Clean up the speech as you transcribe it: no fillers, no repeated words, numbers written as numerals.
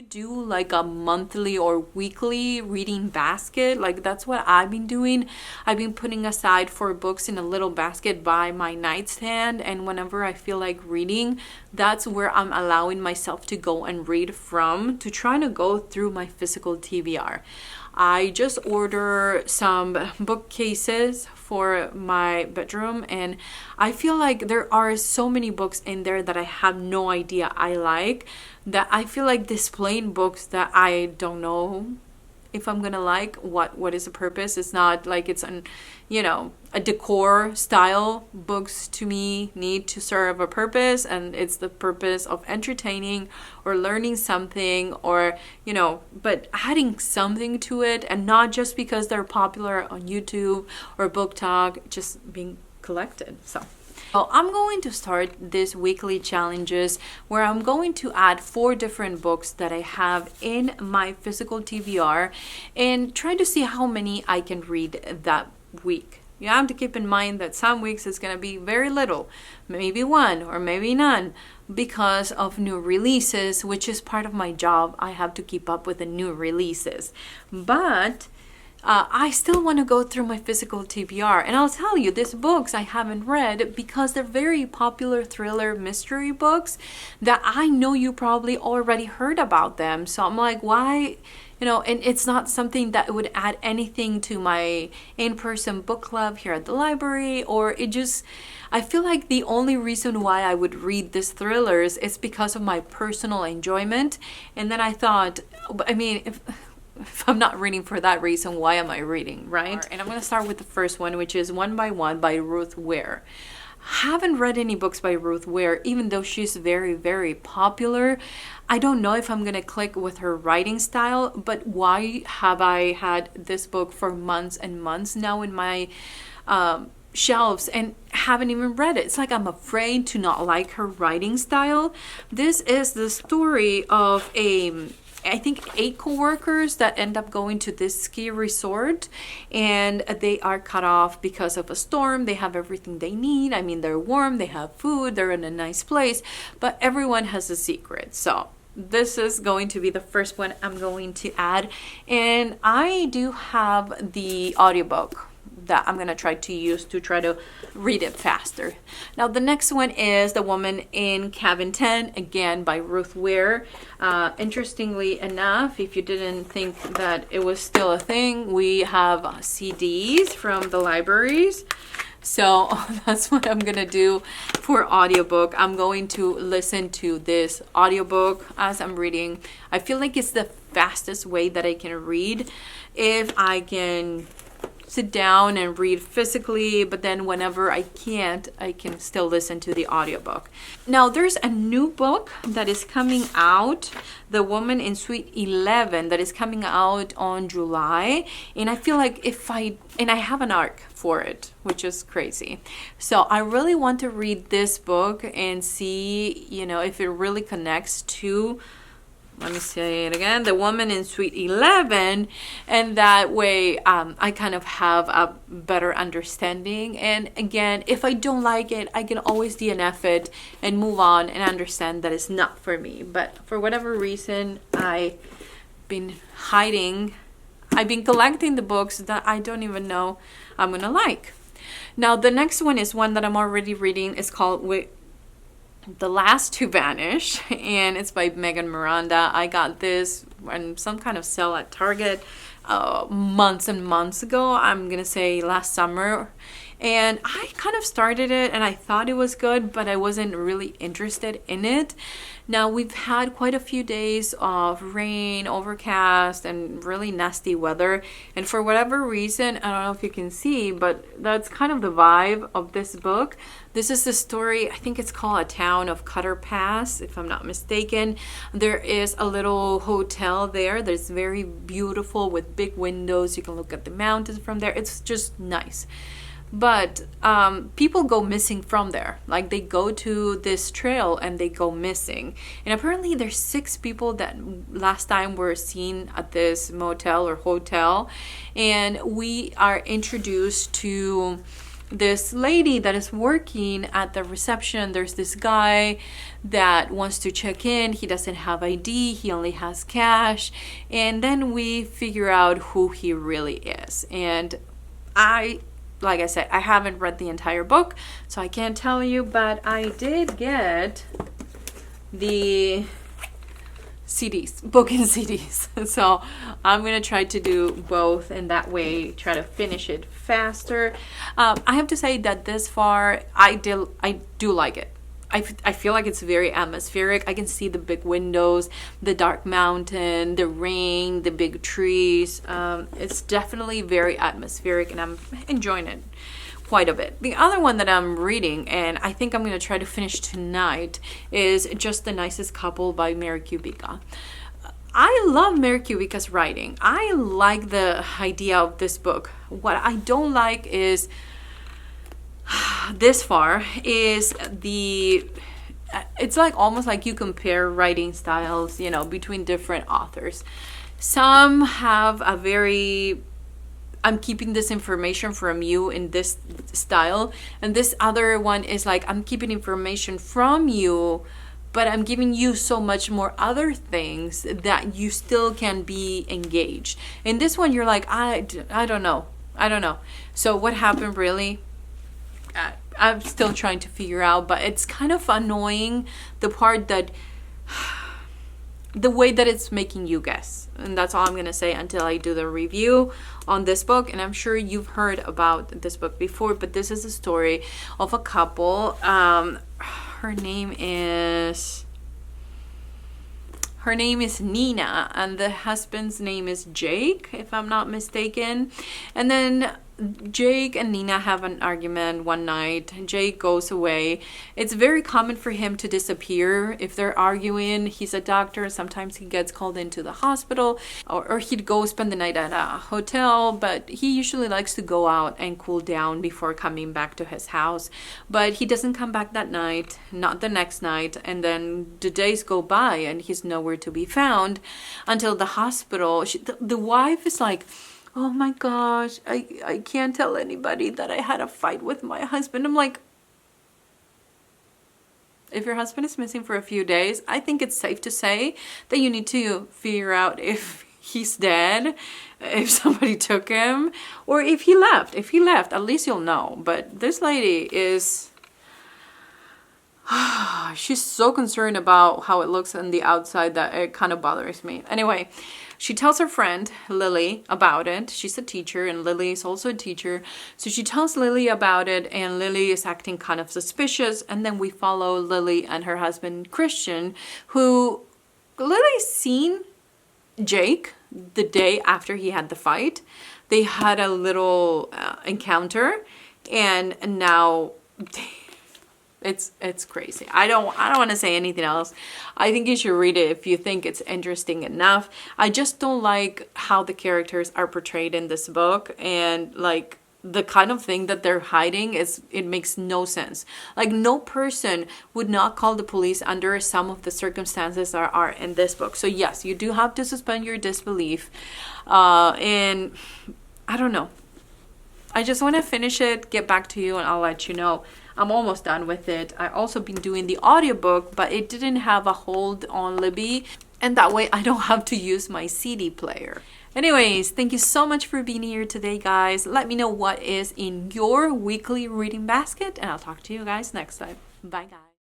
do like a monthly or weekly reading basket. Like that's what I've been doing. I've been putting aside 4 books in a little basket by my nightstand, and whenever I feel like reading, that's where I'm allowing myself to go and read from, to try to go through my physical TBR. I just ordered some bookcases for my bedroom, and I feel like there are so many books in there that I have no idea I like, that I feel like displaying books that I don't know if I'm gonna like. What is the purpose? It's not like it's an, a decor style. Books to me need to serve a purpose, and it's the purpose of entertaining or learning something, or but adding something to it, and not just because they're popular on YouTube or Book Talk, just being collected. So I'm going to start this weekly challenges where I'm going to add 4 different books that I have in my physical TBR and try to see how many I can read that week. You have to keep in mind that some weeks it's going to be very little, maybe 1 or maybe none, because of new releases, which is part of my job. I have to keep up with the new releases. But I still want to go through my physical TBR, and I'll tell you, these books I haven't read because they're very popular thriller mystery books that I know you probably already heard about them. So I'm like, why? And it's not something that would add anything to my in-person book club here at the library, or I feel like the only reason why I would read these thrillers is because of my personal enjoyment. And then I thought, if I'm not reading for that reason, why am I reading, right? And I'm going to start with the first one, which is One by One by Ruth Ware. Haven't read any books by Ruth Ware, even though she's very, very popular. I don't know if I'm going to click with her writing style, but why have I had this book for months and months now in my shelves and haven't even read it? It's like I'm afraid to not like her writing style. This is the story of I think 8 co-workers that end up going to this ski resort, and they are cut off because of a storm. They have everything they need. I mean, they're warm, they have food, they're in a nice place, but everyone has a secret. So this is going to be the first one I'm going to add, and I do have the audiobook that I'm going to try to use to try to read it faster. Now, the next one is The Woman in Cabin 10, again by Ruth Ware. Interestingly enough, if you didn't think that it was still a thing, we have CDs from the libraries. So that's what I'm going to do for audiobook. I'm going to listen to this audiobook as I'm reading. I feel like it's the fastest way that I can read. If I can sit down and read physically, but then whenever I can't, I can still listen to the audiobook. Now, there's a new book that is coming out, The Woman in Suite 11, that is coming out on July, and I feel like I have an ARC for it, which is crazy. So I really want to read this book and see, if it really connects to, let me say it again, The Woman in Suite 11, and that way I kind of have a better understanding. And again, if I don't like it, I can always DNF it and move on and understand that it's not for me. But for whatever reason, I've been collecting the books that I don't even know I'm gonna like. Now, the next one is one that I'm already reading. It's called The Last to Vanish, and it's by Megan Miranda. I got this on some kind of sale at Target months and months ago. I'm gonna say last summer, and I kind of started it and I thought it was good, but I wasn't really interested in it. Now, we've had quite a few days of rain, overcast, and really nasty weather, and for whatever reason, I don't know if you can see, but that's kind of the vibe of this book. This is the story, I think it's called A Town of Cutter Pass, if I'm not mistaken. There is a little hotel there that's very beautiful with big windows. You can look at the mountains from there. It's just nice. But people go missing from there. Like, they go to this trail and they go missing. And apparently there's 6 people that last time were seen at this motel or hotel. And we are introduced to this lady that is working at the reception. There's this guy that wants to check in. He doesn't have ID, he only has cash. And then we figure out who he really is. And like I said, I haven't read the entire book, so I can't tell you, but I did get the CDs, book and CDs. So I'm gonna try to do both, and that way try to finish it faster. I have to say that this far, I do like it. I feel like it's very atmospheric. I can see the big windows, the dark mountain, the rain, the big trees. It's definitely very atmospheric, and I'm enjoying it quite a bit. The other one that I'm reading, and I think I'm going to try to finish tonight, is Just the Nicest Couple by Mary Kubica. I love Mary Kubica's writing. I like the idea of this book. What I don't like is this far is it's like almost like you compare writing styles, you know, between different authors. Some have a very, I'm keeping this information from you in this style, and this other one is like, I'm keeping information from you, but I'm giving you so much more other things that you still can be engaged. In this one, you're like, I don't know. So what happened really? I'm still trying to figure out, but it's kind of annoying, the part that the way that it's making you guess. And that's all I'm gonna say until I do the review on this book. And I'm sure you've heard about this book before, but this is a story of a couple. Her name is Nina, and the husband's name is Jake, if I'm not mistaken. And then Jake and Nina have an argument one night. Jake goes away. It's very common for him to disappear if they're arguing. He's a doctor. Sometimes he gets called into the hospital, or he'd go spend the night at a hotel, but he usually likes to go out and cool down before coming back to his house. But he doesn't come back that night, not the next night, and then the days go by and he's nowhere to be found until the hospital. The wife is like, oh my gosh, I can't tell anybody that I had a fight with my husband. I'm like, if your husband is missing for a few days, I think it's safe to say that you need to figure out if he's dead, if somebody took him, or if he left. If he left, at least you'll know. But this lady is... she's so concerned about how it looks on the outside that it kind of bothers me. Anyway, she tells her friend Lily about it. She's a teacher, and Lily is also a teacher. So she tells Lily about it, and Lily is acting kind of suspicious. And then we follow Lily and her husband Christian, who Lily's seen Jake the day after he had the fight. They had a little encounter, and now... It's crazy. I don't want to say anything else. I think you should read it if you think it's interesting enough. I just don't like how the characters are portrayed in this book, and like the kind of thing that they're hiding it makes no sense. Like, no person would not call the police under some of the circumstances that are in this book. So yes, you do have to suspend your disbelief. And I don't know. I just want to finish it, get back to you, and I'll let you know. I'm almost done with it. I also been doing the audiobook, but it didn't have a hold on Libby, and that way I don't have to use my CD player. Anyways, thank you so much for being here today, guys. Let me know what is in your weekly reading basket, and I'll talk to you guys next time. Bye, guys.